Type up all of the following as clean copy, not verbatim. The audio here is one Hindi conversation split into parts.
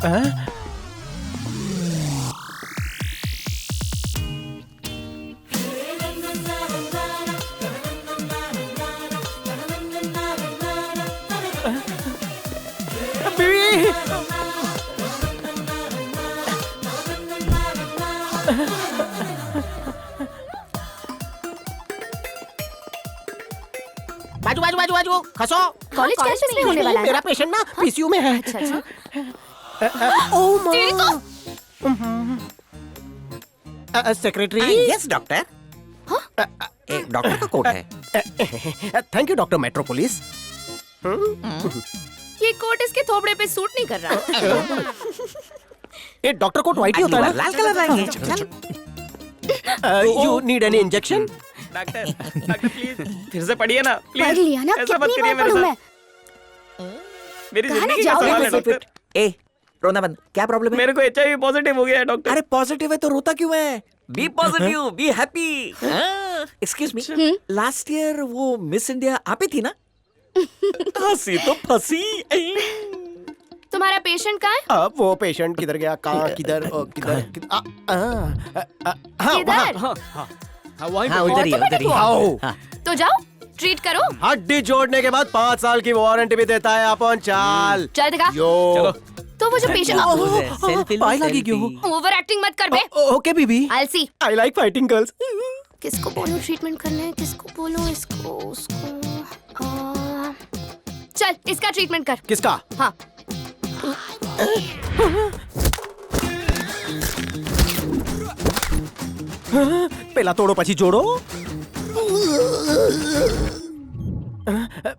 बाजू बाजू बाजू बाजू खसो। कॉलेज कैंपस में होने वाला है। मेरा पेशेंट ना पीसीयू में है। अच्छा अच्छा। सेक्रेटरी। Yes doctor. एक डॉक्टर का कोट है। Thank you doctor metropolis. ये कोट इसके थोबड़े पे सूट नहीं कर रहा। ये डॉक्टर कोट व्हाइट ही होता है ना? लाल कलर लाएंगे। You need any injection? Doctor please फिर से पढ़िए ना पढ़ प्लीज। लिया ना, ऐसा मत कितनी करिए बार मेरे पढ़ूं साथ। मैं? मेरी कहाँ ना जिंदगी का जाओगे सवाल है बस? डॉक्टर। ए रोना बंद। क्या प्रॉब्लम है? मेरे को HIV पॉजिटिव हो गया है डॉक्टर। अरे पॉजिटिव है तो रोता क्यों है? Be positive, be happy. Excuse me, last year वो मिस इंडिया आप ही थी ना? हंसी तो फंसी। तुम्हारा पेशेंट कहाँ है? अब वो पेशेंट किधर गया? कहाँ? किधर? किधर? किधर? हाँ उधर ही है, उधर ही है। आओ। तो जाओ ट्रीट करो। हड्डी जोड़ने के बाद 5 साल की वारंटी भी देता है अपन। चाल चल दिखा। यो। तो वो जो पेशेंट सेल्फी पाई लगी क्यों? ओवर एक्टिंग मत कर बे। ओके बीबी। आलसी। I like fighting girls. किसको बोलूं ट्रीटमेंट करना है, किसको बोलूं, इसको उसको। चल इसका ट्रीटमेंट कर। किसका? हाँ पहला तोड़ो पची जोड़ो।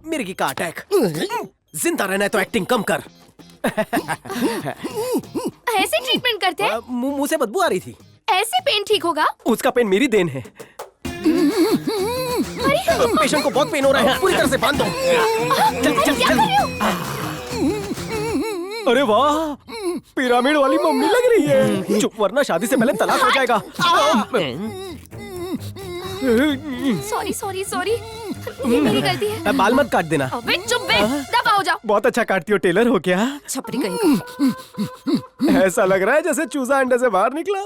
मिर्गी का अटैक। जिंदा रहना है तो एक्टिंग कम कर। ऐसे ट्रीटमेंट करते हैं? मुंह से बदबू आ रही थी। ऐसे पेन ठीक होगा? उसका पेन मेरी देन है। पेशेंट को बहुत पेन हो रहा है, पूरी तरह से बांध दो। चल चल चल। अरे वाह, पिरामिड वाली मम्मी लग रही है। चुप, वरना शादी से पहले तलाक हो जाएगा। सॉरी सॉरी सॉरी, ये मेरी गलती है। बाल मत काट देना। अबे चुप बे, दबा हो जाओ। बहुत अच्छा काटती हो, टेलर हो क्या? छपरी कहीं का। ऐसा लग रहा है जैसे चूजा अंडे से बाहर निकला।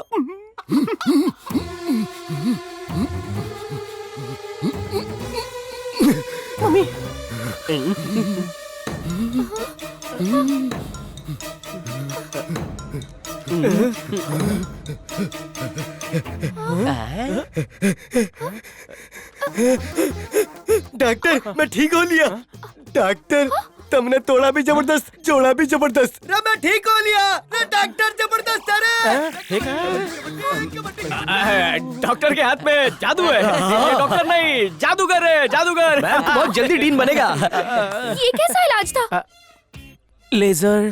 मम्मी। डॉक्टर, मैं ठीक हो लिया। डॉक्टर, तुमने तोड़ा भी जबरदस्त, जोड़ा भी जबरदस्त। मैं ठीक हो लिया। डॉक्टर जबरदस्त। डॉक्टर के हाथ में जादू है। ये डॉक्टर नहीं, जादूगर है, जादूगर। तो बहुत जल्दी डीन बनेगा। ये कैसा इलाज था? लेजर,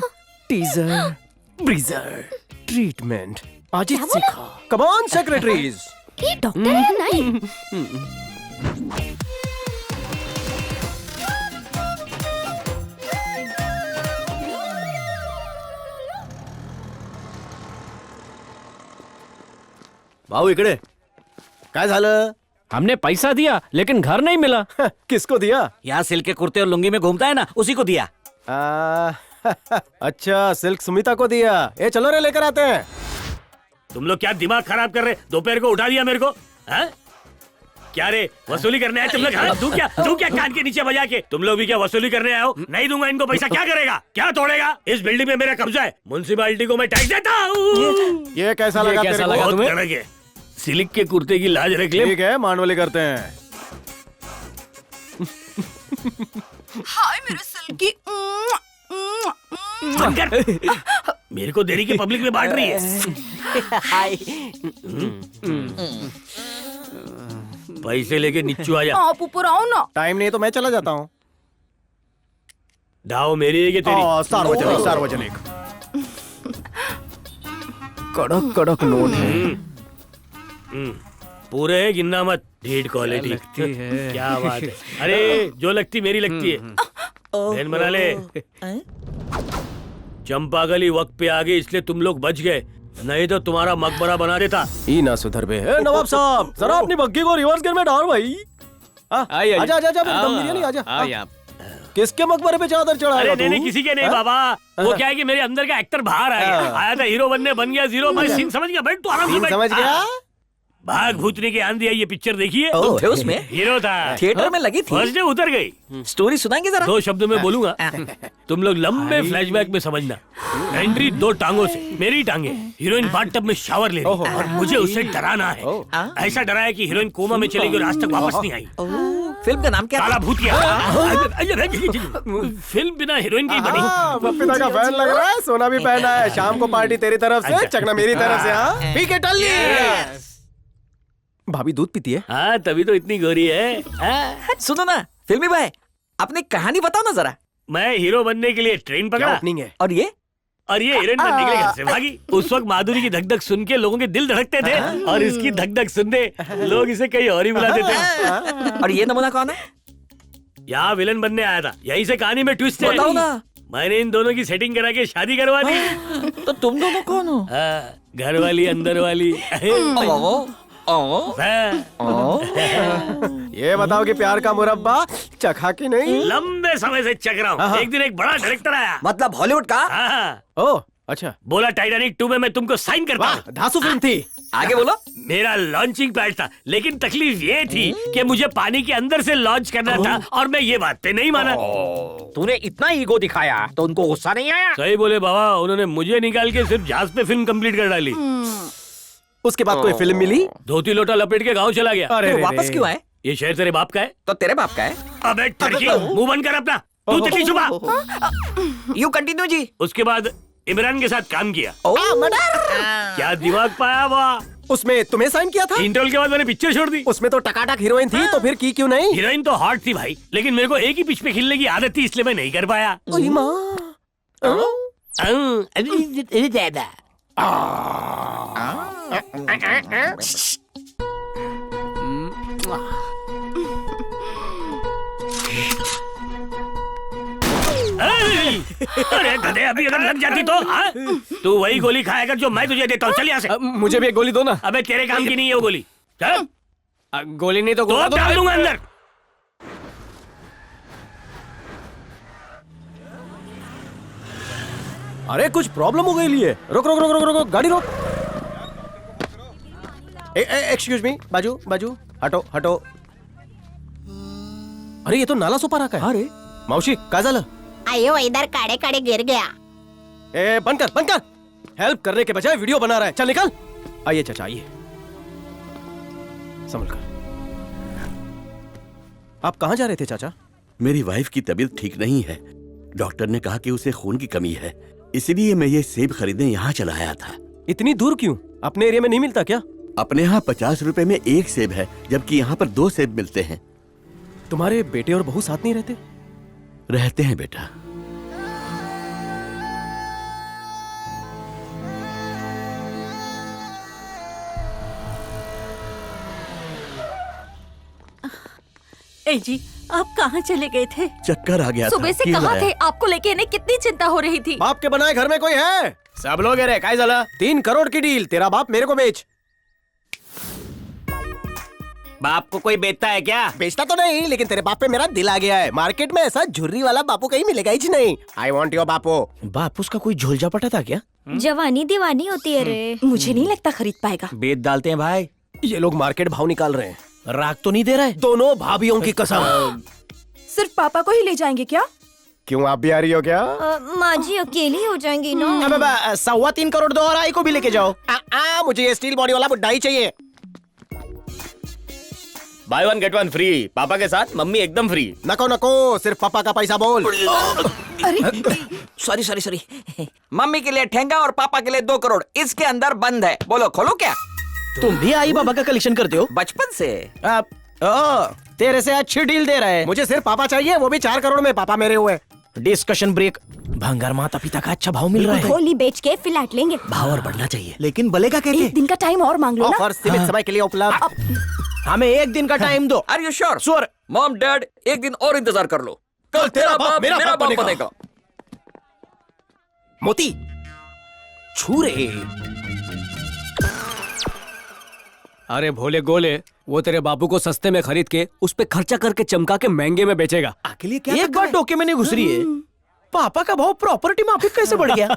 टीजर, ब्रीजर, ट्रीटमेंट आज ही सीखा। Come on secretaries. ये डॉक्टर है नहीं? भाऊ इकडे काय झालं? हमने पैसा दिया लेकिन घर नहीं मिला। किसको दिया? यहाँ सिल्क के कुर्ते और लुंगी में घूमता है ना, उसी को दिया। अच्छा, सिल्क सुमिता को दिया। ये चलो रे, लेकर आते हैं। तुम लोग क्या दिमाग खराब कर रहे? दोपहर को उठा दिया मेरे को। हाँ? क्या रे, वसूली करने आए तुम लोग? हाँ? तू क्या कान के नीचे बजा के? तुम लोग भी क्या वसूली करने आए हो? नहीं दूंगा इनको पैसा। क्या करेगा? क्या तोड़ेगा? इस बिल्डिंग में मेरा कब्जा है। म्युनिसिपैलिटी को मैं टैक्स देता हूँ। ये कैसा लगा तेरे को? बहुत कड़क है। सिल्क के कुर्ते की लाज रख ले। ठीक है, मानवली करते हैं। हाय मेरे सिल्की। बंद कर। मेरे को देरी के पब्लिक में बांट रही है। पैसे लेके नीचू आ जा। आप ऊपर आओ ना। टाइम नहीं तो मैं चला जाता हूँ। दाव मेरी है कि तेरी? सार्वजनिक, सार्वजनिक। कड़क कड़क नोट है। पूरे है, गिनना मत। ढीठ क्वालिटी लगती है। क्या बात है। अरे जो लगती मेरी लगती है। बहन बना ले। चंपागली वक्त पे आ गई इसलिए तुम लोग बच गए, नहीं तो तुम्हारा मकबरा बना देता। ई ना सुधर बे। नवाब साहब, जरा अपनी बग्गी को रिवर्स गियर में डाल भाई। आजा आजा आजा, दम बिरयानी आजा। किसके मकबरे पे चादर चढ़ाएगा अरे तू? नहीं किसी के नहीं बाबा, वो क्या है कि मेरे अंदर का एक्टर बाहर आ गया, आया था हीरो बनने, बन गया जीरो। मैं सीन समझ गया, बैठ तू आराम से सीन बैठ। समझ गया? भाग भूतनी की आंधी आई, ये पिक्चर देखिए। तुम थे उसमें? हीरो था, थिएटर में लगी थी। फर्स्ट डे उतर गई। स्टोरी सुनाएंगे जरा? 2 शब्दों में बोलूंगा, तुम लोग लंबे फ्लैशबैक में समझना। एंट्री 2 टांगों से, मेरी टांगे। हीरोइन बाथटब में शावर ले रही और मुझे उसे डराना है। ऐसा डराया कि हीरोइन कोमा में चली गई और आज तक वापस नहीं आई। फिल्म का नाम क्या काला था? भूतिया। फिल्म बिना हीरोइन की बनी। पपीता का फैन लग रहा है, सोना भी पहना है। शाम को पार्टी तेरी तरफ से, चकना मेरी तरफ से। हाँ ठीक है, टल्ली। भाभी दूध पीती है? हाँ तभी तो इतनी गोरी है। हाँ? सुनो ना फिल्मी भाई, अपनी कहानी बताओ ना जरा। मैं हीरो बनने के लिए ट्रेन क्या पकड़ा ओपनिंग है? और ये और ये हीरोइन बनने के लिए घर से भागी। उस वक्त माधुरी की धक धक सुन के लोगों के दिल धड़कते थे और इसकी धक धक सुनते लोग इसे कहीं और ही बुलाते थे। और ये नमूना कौन है? यहाँ विलन बनने आया था, यहीं से कहानी में ट्विस्ट है। बताओ ना। मैंने इन दोनों की सेटिंग करा के शादी करवा दी। तो तुम दोनों कौन हो? घर वाली अंदर वाली। ये बताओ कि प्यार का मुरब्बा चखा कि नहीं? लंबे समय से चक रहा हूँ। एक दिन एक बड़ा डायरेक्टर आया। मतलब हॉलीवुड का? हाँ, ओह अच्छा, बोला टाइटैनिक 2 में मैं तुमको साइन करता हूँ। धांसू फिल्म थी। आगे बोलो। मेरा लॉन्चिंग पैड था, लेकिन तकलीफ ये थी कि मुझे पानी के अंदर से लॉन्च करना था और मैं ये बात पे नहीं माना। तूने इतना ईगो दिखाया तो उनको गुस्सा नहीं आया? सही बोले बाबा, उन्होंने मुझे निकाल के सिर्फ जहाज पे फिल्म कंप्लीट कर डाली। उसके बाद कोई फिल्म मिली? धोती लोटा लपेट के गाँव चला गया। अरे फिर वापस क्यों आए? ये शहर तेरे बाप का है? तो तेरे बाप का है। अबे टर्की, मुंह बंद कर अपना। तू तकली छुपा। यू कंटिन्यू जी। उसके बाद इमरान के साथ काम किया। मर्डर। क्या दिमाग पाया वाह। उसमें तुम्हें साइन किया था? इंटरवल के बाद मैंने पिक्चर छोड़ दी। उसमें तो टकाटक हीरोइन थी, तो फिर की क्यों नहीं? हीरोइन तो हॉट थी भाई, लेकिन मेरे को एक ही पिच पे खेलने की आदत थी, इसलिए मैं नहीं कर पाया। ओली माँ। अरे गधे, अभी अगर लग जाती तो हाँ? तू वही गोली खाएगा जो मैं तुझे देता हूँ। चल यहाँ से। मुझे भी एक गोली दो ना। अबे तेरे काम की नहीं है वो गोली। चल गोली नहीं तो तो गोला डाल दूंगा अंदर। अरे कुछ प्रॉब्लम हो गई लिए। रुक रुक रुक रुक रुक, गाड़ी रोक। एक्सक्यूज मी, बाजू बाजू, हटो हटो। अरे ये तो नाला सुपारा का है। अरे मावशी काय झालं? आयो इधर काड़े काड़े गिर गया। ए बंद कर बंद कर। हेल्प करने के बजाय वीडियो बना रहा है। चल निकल। आइए चाचा आइए, संभल कर। आप कहाँ जा रहे थे चाचा? मेरी वाइफ की तबीयत ठीक नहीं है। डॉक्टर ने कहा कि उसे खून की कमी है, इसलिए मैं ये सेब खरीदने यहाँ चला आया था। इतनी दूर क्यों? अपने एरिया में नहीं मिलता क्या? अपने यहाँ 50 रुपए में 1 सेब है, जबकि यहाँ पर 2 सेब मिलते हैं। तुम्हारे बेटे और बहू साथ नहीं रहते? रहते हैं बेटा। ए जी, आप कहाँ चले गए थे? चक्कर आ गया सुबह था। से क्यों कहाँ आया? थे? आपको लेके इन्हें कितनी चिंता हो रही थी। बाप के बनाए घर में कोई है? सब लोग है रे, काय झालं? 3 करोड़ की डील, तेरा बाप मेरे को बेच। बाप को कोई बेचता है क्या? बेचता तो नहीं, लेकिन तेरे बाप पे मेरा दिल आ गया है। मार्केट में ऐसा झुर्री वाला बापू कहीं मिलेगा ही नहीं। आई वॉन्ट योर बापू। बाप उसका कोई झोलझा पटा था क्या? जवानी दीवानी होती है रे। मुझे नहीं लगता खरीद पाएगा। बेच डालते हैं भाई। ये लोग मार्केट भाव निकाल रहे हैं। राग तो नहीं दे रहा है? दोनों भाभीियों की कसम। सिर्फ पापा को ही ले जाएंगे क्या? क्यों, आप भी आ रही हो क्या? माँ जी अकेली हो जाएंगी ना। 3.25 करोड़ दो और आई को भी लेके जाओ। मुझे ये स्टील बॉडी वाला बुड्ढा ही चाहिए। Buy 1 get 1 free. पापा के साथ मम्मी एकदम फ्री। नको नको, सिर्फ पापा का पैसा बोल। Sorry sorry sorry. मम्मी के लिए ठेंगा और पापा के लिए 2 करोड़ इसके अंदर बंद है। बोलो खोलो क्या? तुम भी आई बाबा का कलेक्शन करते हो? बचपन से। तेरे से अच्छी डील दे रहा है। मुझे सिर्फ पापा चाहिए, वो भी 4 करोड़ में। पापा मेरे हुए। Discussion break. भंगार माता पिता का अच्छा भाव मिल रहा है। होली बेच के फ्लैट लेंगे। भाव और बढ़ना चाहिए, लेकिन बलेगा कैसे? एक दिन का टाइम और मांग लो ना। ऑफर सीमित समय के लिए उपलब्ध। हमें 1 दिन का टाइम दो। Are you sure? Sure. Mom dad एक दिन और इंतजार कर लो। कल तेरा बाप मेरा बाप बनेगा। मोती छू रे। अरे भोले गोले, वो तेरे बापू को सस्ते में खरीद के उस पे खर्चा करके चमका के महंगे में बेचेगा। आपके लिए क्या एक बार टोके में नहीं घुसरी है, पापा का भाव प्रॉपर्टी माफिक कैसे बढ़ गया?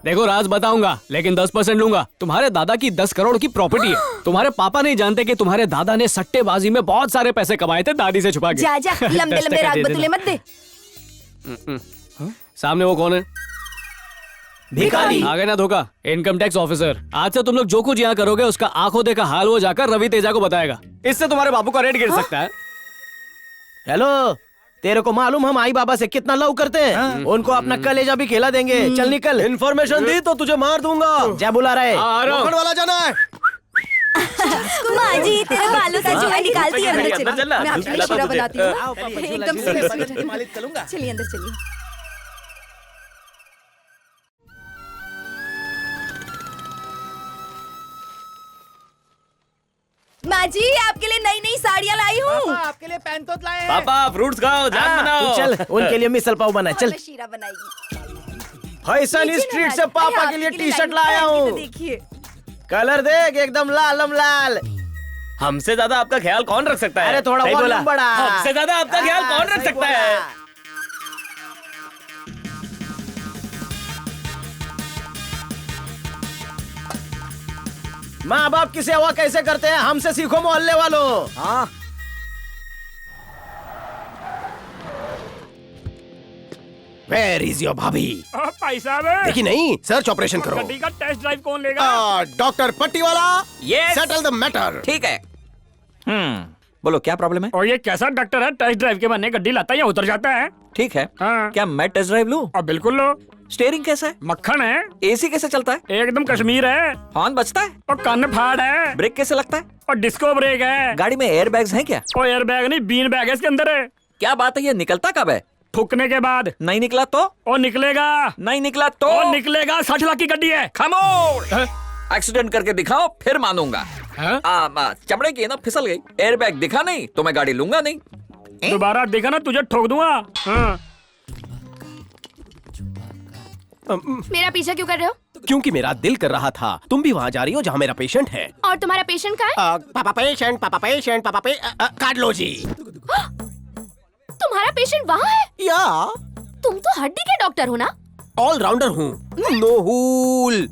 देखो राज बताऊंगा, लेकिन 10% लूंगा। तुम्हारे दादा की 10 करोड़ की प्रॉपर्टी है। तुम्हारे पापा नहीं जानते कि तुम्हारे दादा ने सट्टेबाजी में बहुत सारे पैसे कमाए थे दादी से छुपा के। जा जा, लंबे 10% लंबे राग दे बतले देना। मत दे। सामने वो कौन है? भिखारी। आ गए ना धोखा, इनकम टैक्स ऑफिसर। आज से तुम लोग जो कुछ यहाँ करोगे उसका आंखों देखा हाल वो जाकर रवि तेजा को बताएगा। इससे तुम्हारे बापू का रेट गिर सकता है। हेलो, तेरे को मालूम हम आई बाबा से कितना लव करते हैं? उनको अपना कलेजा भी खिला देंगे। चल निकल। इन्फॉर्मेशन दी तो तुझे मार दूंगा। जय बुला रहे, आ रहा हूँ। लोखंड वाला जाना है। माँ जी, तेरे बालों का जुआ निकालती है। अंदर अंदर चल ना, मैं आपके लिए शीरा बनाती हूँ। आओ, पापा, झूला एकदम झूला से झूला मालिश करूंगा। चलिए अंदर चलिए। माँ जी, आपके लिए नई नई साड़ियाँ लाई हूँ। आपके लिए पैंतोत लाए हैं। पापा फ्रूट्स खाओ, जाम हाँ, बनाओ। तू चल, उनके लिए मिसल पाव बना। चल, मैं शीरा बनाएगी। फैशन नीचे स्ट्रीट ना से लाइए। पापा अरे, के लिए आपके टी शर्ट लाई लाया तो हूँ। देखिए। कलर देख, एकदम लालम लाल। हमसे ज्यादा आपका ख्याल कौन रख सकता है? अरे थोड़ा सही बोला। वॉल्यूम बढ़ा। हमसे ज्यादा आपका ख्याल हाँ, कौन रख सही सकता बोला। है? माँ बाप की सेवा कैसे करते हैं हमसे सीखो मोहल्ले वालों। हाँ वेयर इज योर भाभी? भाई साहब देखी नहीं, सर्च ऑपरेशन करो। गड्डी का टेस्ट ड्राइव कौन लेगा? डॉक्टर पट्टी वाला, Yes. Settle the matter. ठीक है। बोलो क्या प्रॉब्लम है? और ये कैसा डॉक्टर है, टेस्ट ड्राइव के बहाने गड्डी लाता है या उतर जाता है? ठीक है। हाँ। क्या मैं टेस्ट ड्राइव लूं? अब बिल्कुल लो। स्टेयरिंग कैसा है? मक्खन है, एसी कैसे चलता है? एकदम कश्मीर है, हॉर्न बजता है? और कान फाड़ है, ब्रेक कैसे लगता है? और डिस्को ब्रेक है, गाड़ी में एयर बैग्स हैं क्या? और एयर बैग नहीं बीन बैग है इसके अंदर है। क्या बात है, ये निकलता कब है? ठुकने के बाद। नहीं निकला तो? और निकलेगा, नहीं निकला तो? और निकलेगा। 60 लाख की गड्डी है। खामोश! एक्सीडेंट करके दिखाओ फिर मानूंगा। हाँ? चमड़े की है ना, फिसल गई। एयर बैग दिखा नहीं तो मैं गाड़ी लूंगा नहीं। दोबारा देखा ना तुझे ठोक दूंगा। हाँ। मेरा पीछा क्यों कर रहे हो? क्योंकि मेरा दिल कर रहा था तुम भी वहाँ जा रही हो जहाँ मेरा पेशेंट है। और तुम्हारा पेशेंट कहाँ है? पापा पेशेंट, पापा पेशेंट, पापा पे काट लो जी। तुम्हारा पेशेंट वहाँ है? या तुम तो हड्डी के डॉक्टर हो ना? ऑल राउंडर हूँ। नोहूल।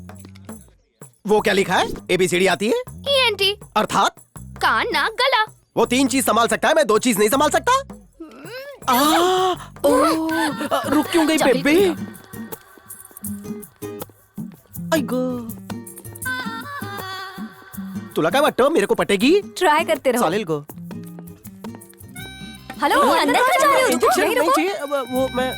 वो क्या लिखा है? ABCD आती है? ENT, अर्थात कान नाक गला। वो 3 चीज संभाल सकता है, मैं 2 चीज नहीं संभाल सकता। रुक क्यों गई चल, बेबे? आइगो। तुला काय वाटतं मेरे को पटेगी? ट्राई करते रहो। चालेल गो। हेलो, अंदर कहाँ जा रहे हो? रुको, इंजेक्शन नहीं नहीं रुको। चाहिए। अब वो मैं